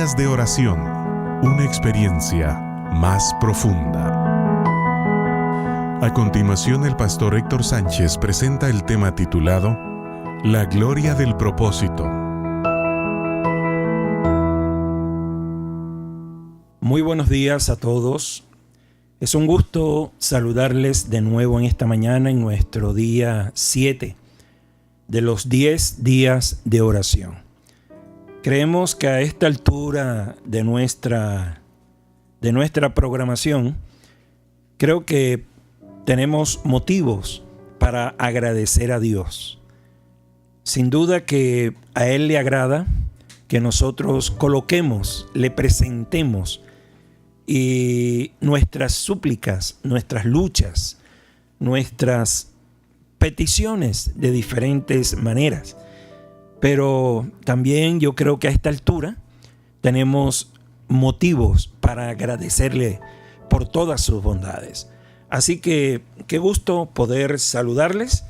Días de oración, una experiencia más profunda. A continuación, el pastor Héctor Sánchez presenta el tema titulado La gloria del propósito. Muy buenos días a todos. Es un gusto saludarles de nuevo en esta mañana en nuestro día 7 de los 10 días de oración. Creemos que a esta altura de nuestra programación, creo que tenemos motivos para agradecer a Dios. Sin duda que a Él le agrada que nosotros coloquemos, le presentemos y nuestras súplicas, nuestras luchas, nuestras peticiones de diferentes maneras. Pero también yo creo que a esta altura tenemos motivos para agradecerle por todas sus bondades. Así que qué gusto poder saludarles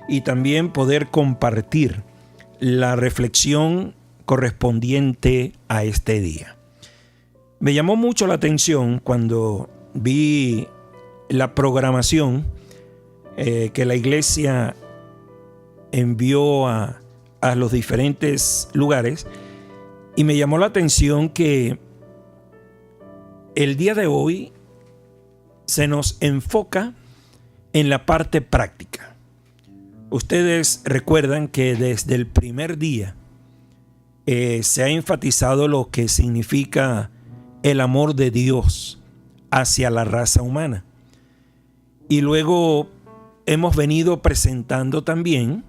y también poder compartir la reflexión correspondiente a este día. Me llamó mucho la atención cuando vi la programación que la iglesia envió a los diferentes lugares, y me llamó la atención que el día de hoy se nos enfoca en la parte práctica. Ustedes recuerdan que desde el primer día se ha enfatizado lo que significa el amor de Dios hacia la raza humana. Y luego hemos venido presentando también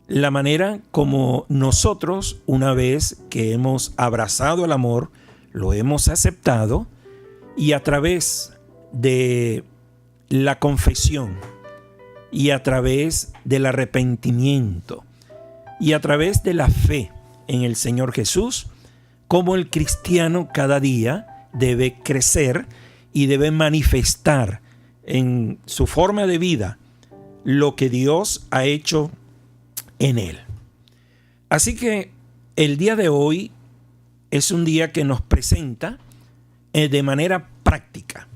la manera como nosotros, una vez que hemos abrazado el amor, lo hemos aceptado, y a través de la confesión y a través del arrepentimiento y a través de la fe en el Señor Jesús, como el cristiano cada día debe crecer y debe manifestar en su forma de vida lo que Dios ha hecho en él. Así que el día de hoy es un día que nos presenta de manera práctica,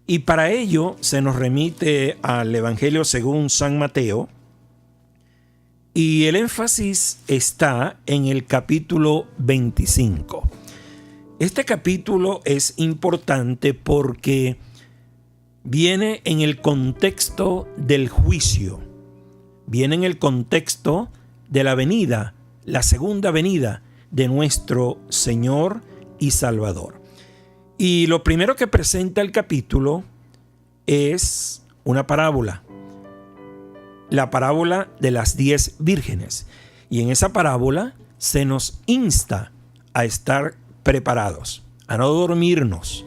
y para ello se nos remite al Evangelio según San Mateo, y el énfasis está en el capítulo 25. Este capítulo es importante porque viene en el contexto del juicio, viene en el contexto de la venida, la segunda venida de nuestro Señor y Salvador. Y lo primero que presenta el capítulo es una parábola, la parábola de las 10 vírgenes. Y en esa parábola se nos insta a estar preparados, a no dormirnos,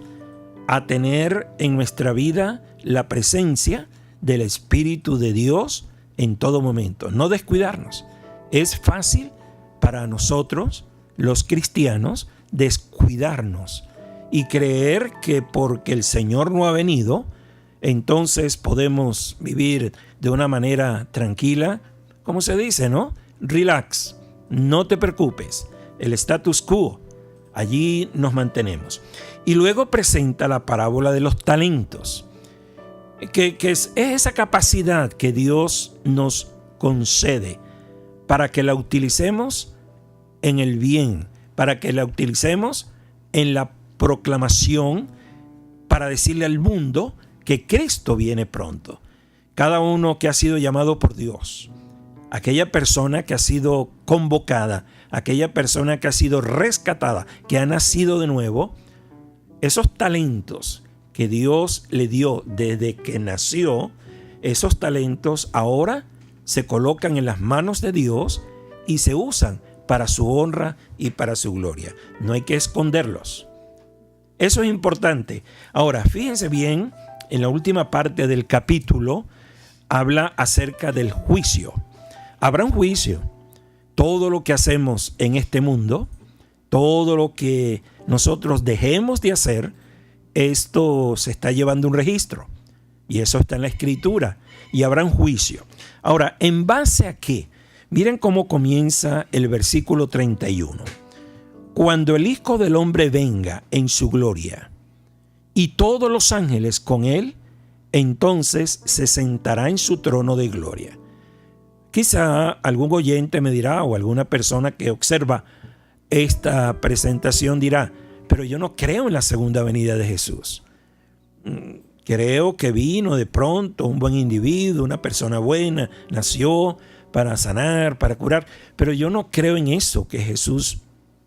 a tener en nuestra vida la presencia del Espíritu de Dios en todo momento, no descuidarnos. Es fácil para nosotros, los cristianos, descuidarnos y creer que porque el Señor no ha venido, entonces podemos vivir de una manera tranquila, como se dice, ¿no? Relax, no te preocupes, el status quo, allí nos mantenemos. Y luego presenta la parábola de los talentos, que es esa capacidad que Dios nos concede para que la utilicemos en el bien, para que la utilicemos en la proclamación, para decirle al mundo que Cristo viene pronto. Cada uno que ha sido llamado por Dios, aquella persona que ha sido convocada, aquella persona que ha sido rescatada, que ha nacido de nuevo, esos talentos que Dios le dio desde que nació, esos talentos ahora se colocan en las manos de Dios y se usan para su honra y para su gloria. No hay que esconderlos. Eso es importante. Ahora, fíjense bien, en la última parte del capítulo habla acerca del juicio. Habrá un juicio. Todo lo que hacemos en este mundo, todo lo que nosotros dejemos de hacer, esto se está llevando un registro, y eso está en la Escritura, y habrá un juicio. Ahora, ¿en base a qué? Miren cómo comienza el versículo 31. cuando el Hijo del Hombre venga en su gloria y todos los ángeles con él, entonces se sentará en su trono de gloria. Quizá algún oyente me dirá, o alguna persona que observa esta presentación dirá, pero yo no creo en la segunda venida de Jesús. Creo que vino de pronto un buen individuo, una persona buena, nació para sanar, para curar, pero yo no creo en eso, que Jesús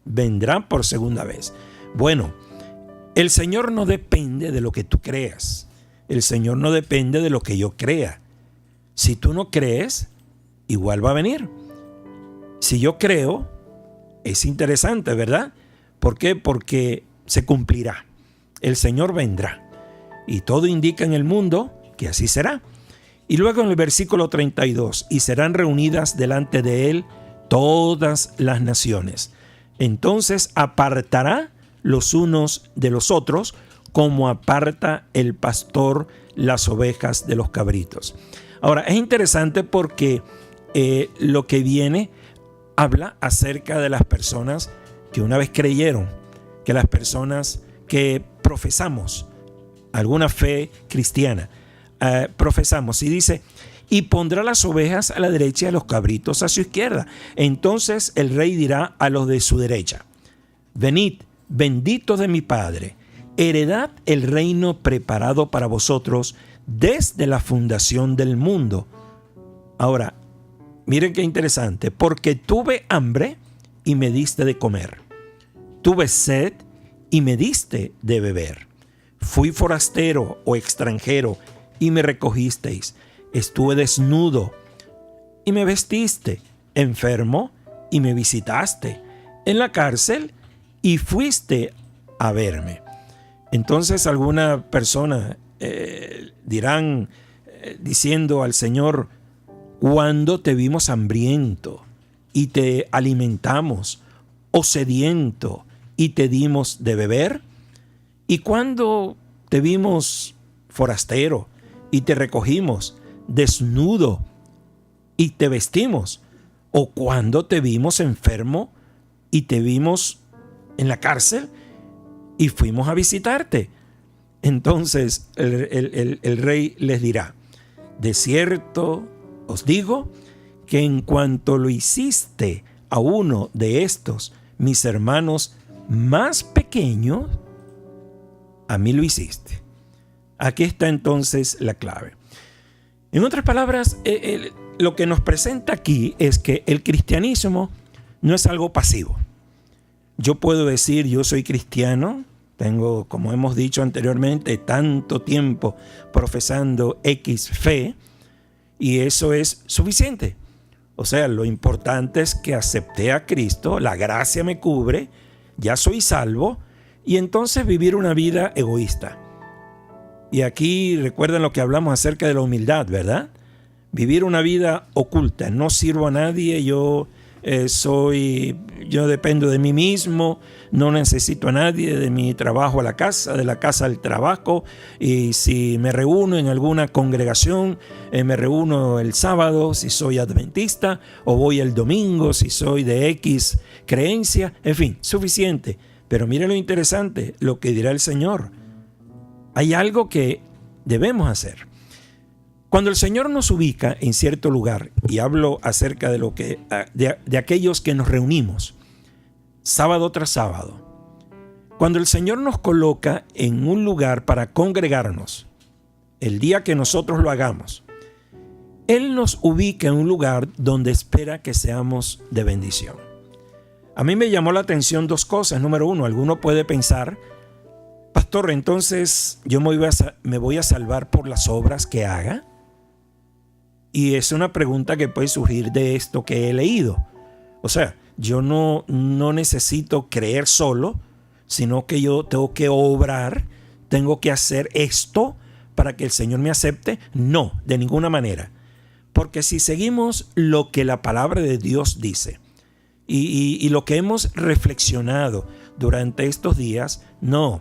vendrá por segunda vez. Bueno, el Señor no depende de lo que tú creas. El Señor no depende de lo que yo crea. Si tú no crees, igual va a venir. Si yo creo, es interesante, ¿verdad? ¿Por qué? Porque se cumplirá. El Señor vendrá. Y todo indica en el mundo que así será. Y luego en el versículo 32, y serán reunidas delante de él todas las naciones. Entonces apartará los unos de los otros, como aparta el pastor las ovejas de los cabritos. Ahora, es interesante porque lo que viene habla acerca de las personas que una vez creyeron, que las personas que profesamos alguna fe cristiana, profesamos, y dice, y pondrá las ovejas a la derecha y a los cabritos a su izquierda. Entonces el rey dirá a los de su derecha, venid, benditos de mi Padre, heredad el reino preparado para vosotros desde la fundación del mundo. Ahora, miren qué interesante, porque tuve hambre y me diste de comer, tuve sed y me diste de beber, fui forastero o extranjero y me recogisteis, estuve desnudo y me vestiste, enfermo y me visitaste, en la cárcel y fuiste a verme. Entonces alguna persona dirán diciendo al Señor, ¿cuándo te vimos hambriento y te alimentamos, o sediento y te dimos de beber? ¿Y cuándo te vimos forastero y te recogimos, desnudo y te vestimos? ¿O cuándo te vimos enfermo y te vimos en la cárcel y fuimos a visitarte? Entonces el rey les dirá, de cierto os digo que en cuanto lo hiciste a uno de estos mis hermanos más pequeños, a mí lo hiciste. Aquí está entonces la clave. En otras palabras, lo que nos presenta aquí es que el cristianismo no es algo pasivo. Yo puedo decir, yo soy cristiano, tengo, como hemos dicho anteriormente, tanto tiempo profesando X fe, y eso es suficiente. O sea, lo importante es que acepté a Cristo, la gracia me cubre, ya soy salvo, y entonces vivir una vida egoísta. Y aquí recuerden lo que hablamos acerca de la humildad, ¿verdad? Vivir una vida oculta, no sirvo a nadie, yo dependo de mí mismo, no necesito a nadie, de mi trabajo a la casa, de la casa al trabajo, y si me reúno en alguna congregación, me reúno el sábado si soy adventista, o voy el domingo si soy de X creencia, en fin, suficiente. Pero mire lo interesante, lo que dirá el Señor. Hay algo que debemos hacer. Cuando el Señor nos ubica en cierto lugar, y hablo acerca de lo que de aquellos que nos reunimos sábado tras sábado, cuando el Señor nos coloca en un lugar para congregarnos, el día que nosotros lo hagamos, Él nos ubica en un lugar donde espera que seamos de bendición. A mí me llamó la atención dos cosas. Número uno, alguno puede pensar, pastor, entonces yo me voy a salvar por las obras que haga. Y es una pregunta que puede surgir de esto que he leído. O sea, yo no necesito creer solo, sino que yo tengo que obrar, tengo que hacer esto para que el Señor me acepte. No, de ninguna manera. Porque si seguimos lo que la palabra de Dios dice y lo que hemos reflexionado durante estos días, no.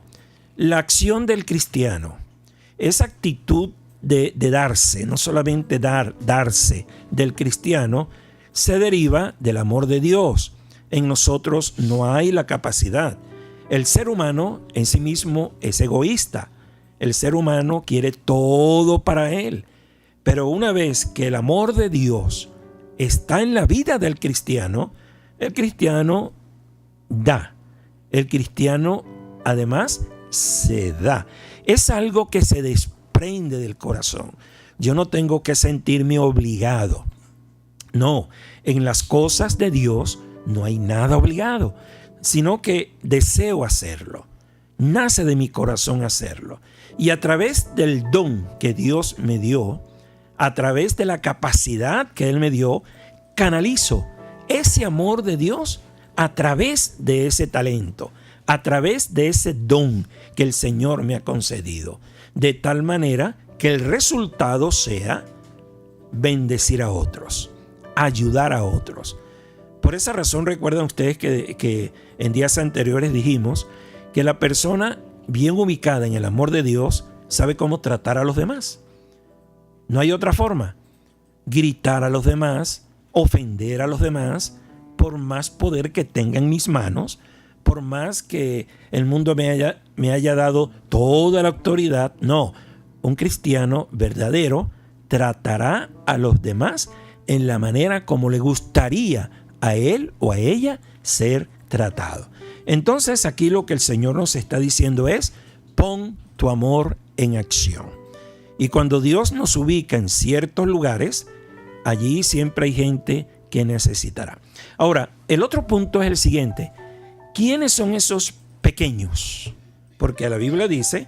La acción del cristiano, esa actitud de darse, no solamente darse del cristiano, se deriva del amor de Dios. En nosotros no hay la capacidad. El ser humano en sí mismo es egoísta. El ser humano quiere todo para él. Pero una vez que el amor de Dios está en la vida del cristiano, el cristiano da. El cristiano además se da. Es algo que se desprende del corazón. Yo no tengo que sentirme obligado. No, en las cosas de Dios no hay nada obligado, sino que deseo hacerlo. Nace de mi corazón hacerlo. Y a través del don que Dios me dio, a través de la capacidad que Él me dio, canalizo ese amor de Dios a través de ese talento, a través de ese don que el Señor me ha concedido, de tal manera que el resultado sea bendecir a otros, ayudar a otros. Por esa razón recuerdan ustedes que en días anteriores dijimos que la persona bien ubicada en el amor de Dios sabe cómo tratar a los demás. No hay otra forma. Gritar a los demás, ofender a los demás, por más poder que tenga en mis manos, por más que el mundo me haya dado toda la autoridad. No, un cristiano verdadero tratará a los demás en la manera como le gustaría a él o a ella ser tratado. Entonces aquí lo que el Señor nos está diciendo es: pon tu amor en acción. Y cuando Dios nos ubica en ciertos lugares, allí siempre hay gente que necesitará. Ahora, el otro punto es el siguiente: ¿quiénes son esos pequeños? Porque la Biblia dice: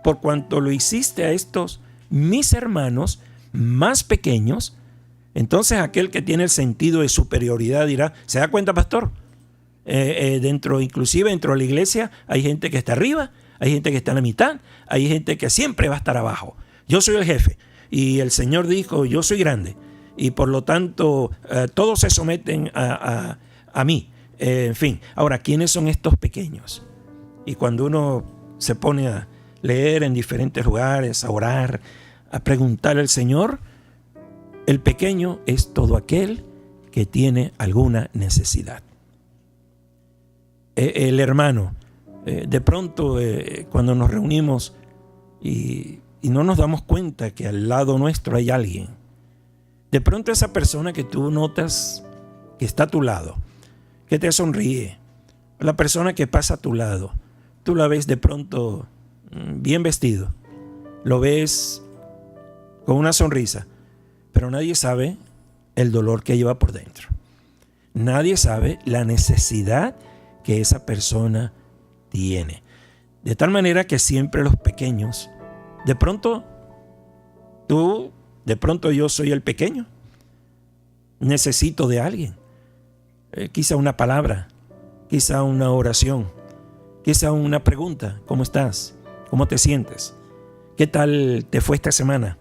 por cuanto lo hiciste a estos mis hermanos más pequeños. Entonces aquel que tiene el sentido de superioridad dirá: ¿se da cuenta, pastor? Inclusive dentro de la iglesia hay gente que está arriba, hay gente que está en la mitad, hay gente que siempre va a estar abajo. Yo soy el jefe y el Señor dijo: yo soy grande, y por lo tanto todos se someten a mí. En fin, ahora, ¿quiénes son estos pequeños? Y cuando uno se pone a leer en diferentes lugares, a orar, a preguntarle al Señor, el pequeño es todo aquel que tiene alguna necesidad. El hermano, de pronto cuando nos reunimos y no nos damos cuenta que al lado nuestro hay alguien, de pronto esa persona que tú notas que está a tu lado, que te sonríe, la persona que pasa a tu lado, tú la ves de pronto bien vestido, lo ves con una sonrisa, pero nadie sabe el dolor que lleva por dentro. Nadie sabe la necesidad que esa persona tiene. De tal manera que siempre los pequeños, de pronto yo soy el pequeño, necesito de alguien. Quizá una palabra, quizá una oración, quizá una pregunta: ¿cómo estás? ¿Cómo te sientes? ¿Qué tal te fue esta semana?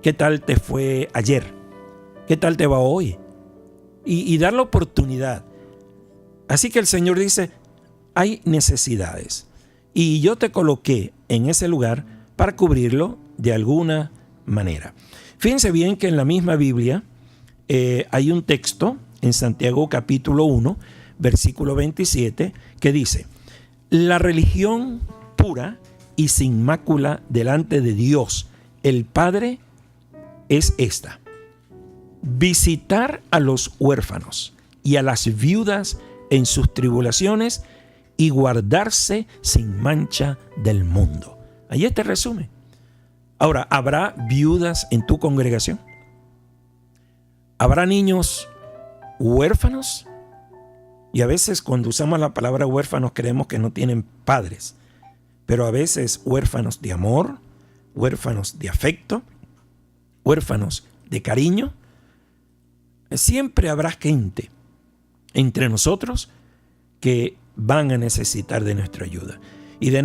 ¿Qué tal te fue ayer? ¿Qué tal te va hoy? Y dar la oportunidad. Así que el Señor dice: hay necesidades y yo te coloqué en ese lugar para cubrirlo de alguna manera. Fíjense bien que en la misma Biblia hay un texto en Santiago capítulo 1, versículo 27, que dice: la religión pura y sin mácula delante de Dios, el Padre, es esta: visitar a los huérfanos y a las viudas en sus tribulaciones y guardarse sin mancha del mundo. Ahí está el resumen. Ahora, ¿habrá viudas en tu congregación? ¿Habrá niños huérfanos? Y a veces cuando usamos la palabra huérfanos creemos que no tienen padres, pero a veces huérfanos de amor, huérfanos de afecto, huérfanos de cariño. Siempre habrá gente entre nosotros que van a necesitar de nuestra ayuda. Y de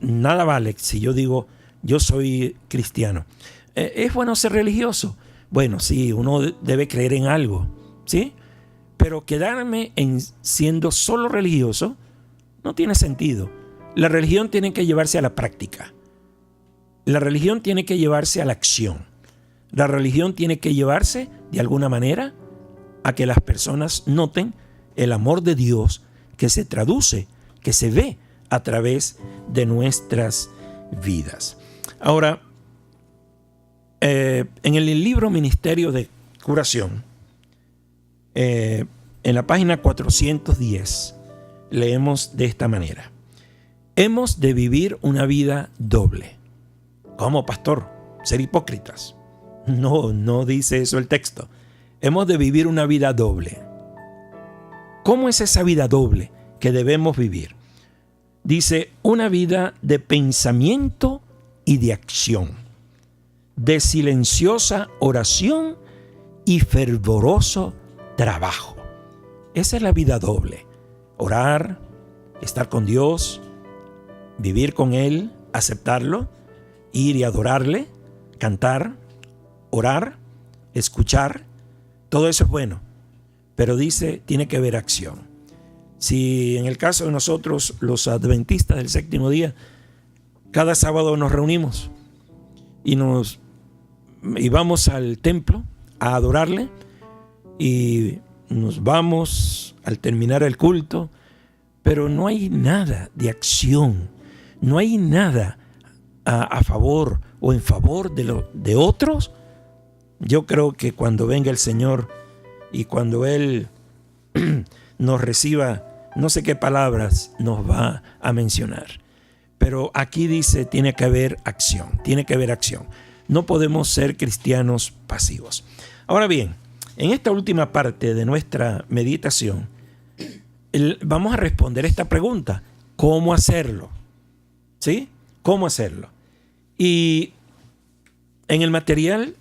nada vale si yo digo: yo soy cristiano. ¿Es bueno ser religioso? Bueno, sí, uno debe creer en algo, ¿sí? Pero quedarme en siendo solo religioso no tiene sentido. La religión tiene que llevarse a la práctica. La religión tiene que llevarse a la acción. La religión tiene que llevarse, de alguna manera, a que las personas noten el amor de Dios que se traduce, que se ve a través de nuestras vidas. Ahora, en el libro Ministerio de Curación, en la página 410, leemos de esta manera: hemos de vivir una vida doble. ¿Cómo, pastor? ¿Ser hipócritas? No dice eso el texto. Hemos de vivir una vida doble. ¿Cómo es esa vida doble que debemos vivir? Dice, una vida de pensamiento y de acción, de silenciosa oración y fervoroso trabajo. Esa es la vida doble. Orar, estar con Dios, vivir con Él, aceptarlo, ir y adorarle, cantar, orar, escuchar. Todo eso es bueno, pero dice, tiene que haber acción. Si en el caso de nosotros, los adventistas del séptimo día, cada sábado nos reunimos y vamos al templo a adorarle, y nos vamos al terminar el culto, pero no hay nada de acción, no hay nada a favor o en favor de otros. Yo creo que cuando venga el Señor y cuando Él nos reciba, no sé qué palabras nos va a mencionar, pero aquí dice, tiene que haber acción, tiene que haber acción. No podemos ser cristianos pasivos. Ahora bien, en esta última parte de nuestra meditación, vamos a responder esta pregunta: ¿cómo hacerlo? ¿Sí? ¿Cómo hacerlo? Y en el material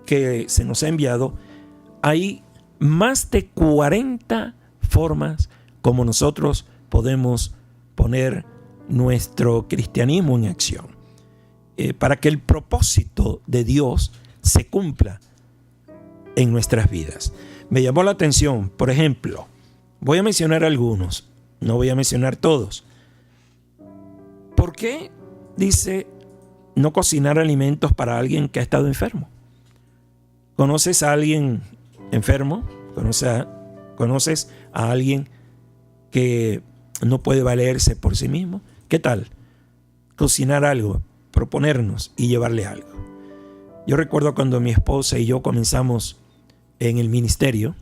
que se nos ha enviado hay más de 40 formas como nosotros podemos poner nuestro cristianismo en acción, para que el propósito de Dios se cumpla en nuestras vidas. Me llamó la atención, por ejemplo, voy a mencionar algunos, no voy a mencionar todos. ¿Por qué dice no cocinar alimentos para alguien que ha estado enfermo? ¿Conoces a alguien enfermo? ¿Conoces a alguien que no puede valerse por sí mismo? ¿Qué tal cocinar algo, proponernos y llevarle algo? Yo recuerdo cuando mi esposa y yo comenzamos en el ministerio,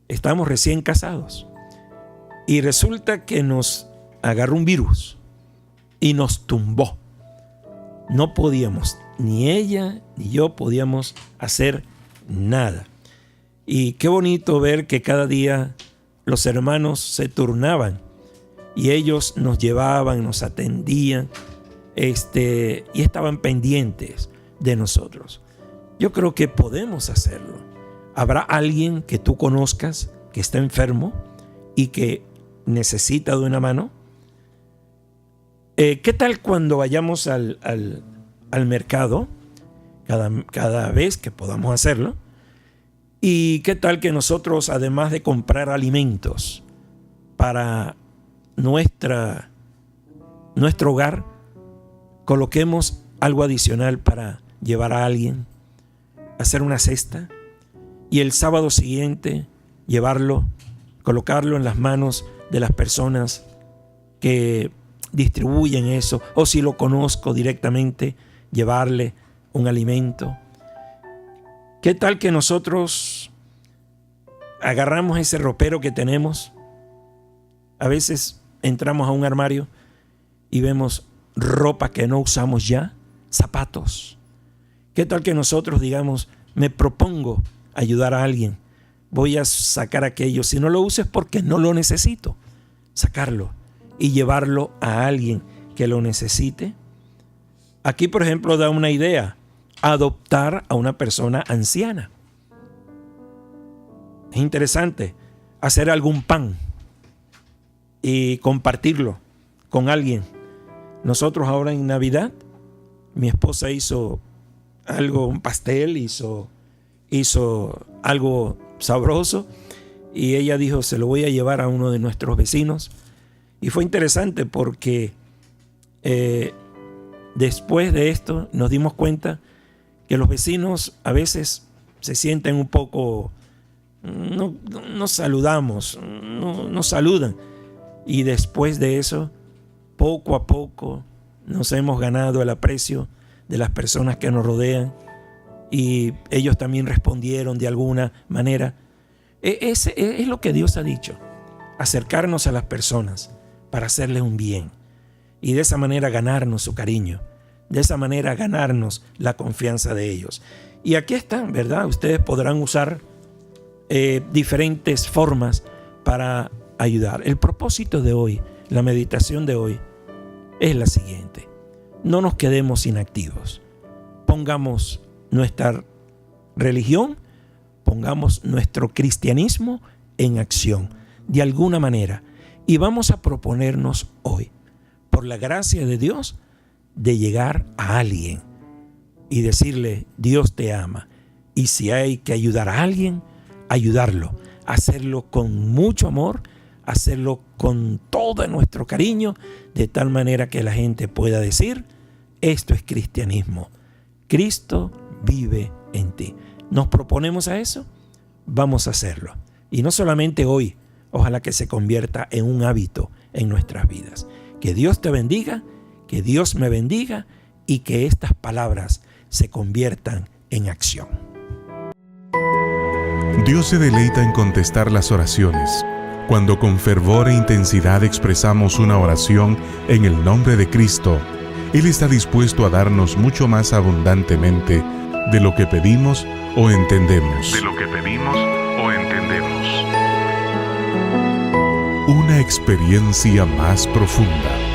estábamos recién casados y resulta que nos agarró un virus y nos tumbó. No podíamos, ni ella ni yo podíamos hacer nada. Y qué bonito ver que cada día los hermanos se turnaban y ellos nos llevaban, nos atendían, y estaban pendientes de nosotros. Yo creo que podemos hacerlo. ¿Habrá alguien que tú conozcas que está enfermo y que necesita de una mano? ¿Qué tal cuando vayamos al mercado, cada vez que podamos hacerlo? ¿Y qué tal que nosotros, además de comprar alimentos para nuestro hogar, coloquemos algo adicional para llevar a alguien, hacer una cesta, y el sábado siguiente llevarlo, colocarlo en las manos de las personas que distribuyen eso, o si lo conozco directamente, llevarle un alimento? ¿Qué tal que nosotros agarramos ese ropero que tenemos? A veces entramos a un armario y vemos ropa que no usamos ya, zapatos. ¿Qué tal que nosotros digamos, me propongo ayudar a alguien, voy a sacar aquello, si no lo uses porque no lo necesito, sacarlo y llevarlo a alguien que lo necesite? Aquí, por ejemplo, da una idea: adoptar a una persona anciana. Es interesante hacer algún pan y compartirlo con alguien. Nosotros ahora en Navidad, mi esposa hizo algo, un pastel, hizo algo sabroso, y ella dijo, se lo voy a llevar a uno de nuestros vecinos. Y fue interesante porque después de esto nos dimos cuenta que los vecinos a veces se sienten un poco no saludamos, no nos saludan. Y después de eso, poco a poco, nos hemos ganado el aprecio de las personas que nos rodean y ellos también respondieron de alguna manera. Es lo que Dios ha dicho, acercarnos a las personas para hacerles un bien y de esa manera ganarnos su cariño, de esa manera ganarnos la confianza de ellos. Y aquí están, ¿verdad? Ustedes podrán usar diferentes formas para ayudar. El propósito de hoy, la meditación de hoy, es la siguiente: no nos quedemos inactivos. Pongamos nuestra religión, pongamos nuestro cristianismo en acción, de alguna manera. Y vamos a proponernos hoy, por la gracia de Dios, de llegar a alguien y decirle: Dios te ama. Y si hay que ayudar a alguien, ayudarlo, hacerlo con mucho amor, hacerlo con todo nuestro cariño, de tal manera que la gente pueda decir: esto es cristianismo. Cristo vive en ti. ¿Nos proponemos a eso? Vamos a hacerlo. Y no solamente hoy, ojalá que se convierta en un hábito en nuestras vidas. Que Dios te bendiga, que Dios me bendiga y que estas palabras se conviertan en acción. Dios se deleita en contestar las oraciones. Cuando con fervor e intensidad expresamos una oración en el nombre de Cristo, Él está dispuesto a darnos mucho más abundantemente de lo que pedimos o entendemos. Una experiencia más profunda.